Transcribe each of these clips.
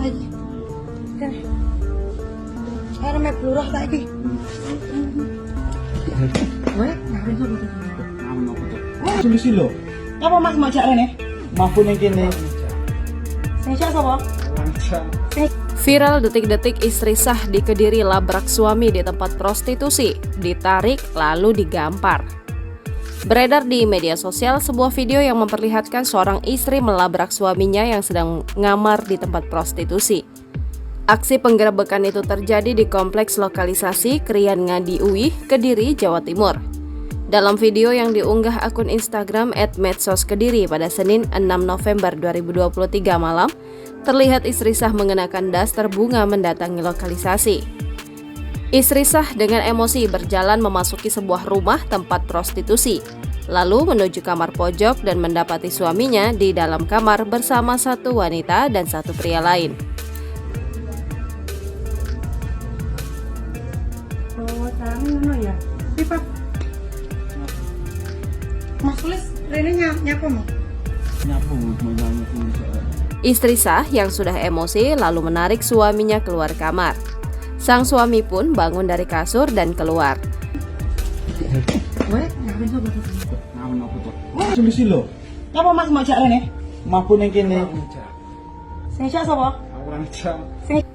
lagi. Kan. Karena may pelurah lagi. Weh, ngapain tuh betul? Solusi lo. Apa mas mau cak Rene? Mampu yang kini. Saya cak sapa? Viral detik-detik istri sah di Kediri labrak suami di tempat prostitusi, ditarik lalu digampar. Beredar di media sosial sebuah video yang memperlihatkan seorang istri melabrak suaminya yang sedang ngamar di tempat prostitusi. Aksi penggerebekan itu terjadi di kompleks lokalisasi Krian Ngadi Uih, Kediri, Jawa Timur. Dalam video yang diunggah akun Instagram @medsoskediri pada Senin 6 November 2023 malam, terlihat istri sah mengenakan daster bunga mendatangi lokalisasi. Istri sah dengan emosi berjalan memasuki sebuah rumah tempat prostitusi, lalu menuju kamar pojok dan mendapati suaminya di dalam kamar bersama satu wanita dan satu pria lain. Oh, tangan ngono ya. Pipa. Mas tulis Rene nyapa mau? Nyapu, menyanyi soal. Istri sah yang sudah emosi lalu menarik suaminya keluar kamar. Sang suami pun bangun dari kasur dan keluar. Weh, ngapain tuh betul? Solusi lo. Apa mas mau cak Rene? Mampu yang kini. Saya cak sapa?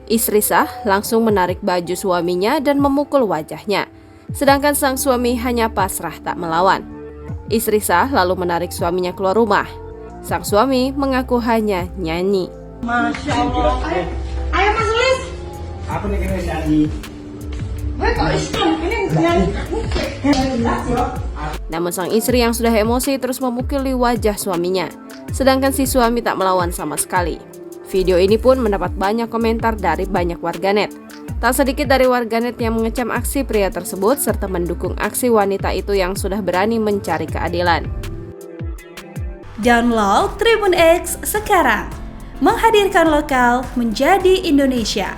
Istri sah langsung menarik baju suaminya dan memukul wajahnya. Sedangkan sang suami hanya pasrah tak melawan. Istri sah lalu menarik suaminya keluar rumah. Sang suami mengaku hanya nyanyi. Masya Allah. Ayo mas tulis. Aku nih kini nyanyi. Weh kok Islam ini nyanyi? Namun sang istri yang sudah emosi terus memukuli wajah suaminya. Sedangkan si suami tak melawan sama sekali. Video ini pun mendapat banyak komentar dari banyak warganet. Tak sedikit dari warganet yang mengecam aksi pria tersebut serta mendukung aksi wanita itu yang sudah berani mencari keadilan. Download Tribun X sekarang, menghadirkan lokal menjadi Indonesia.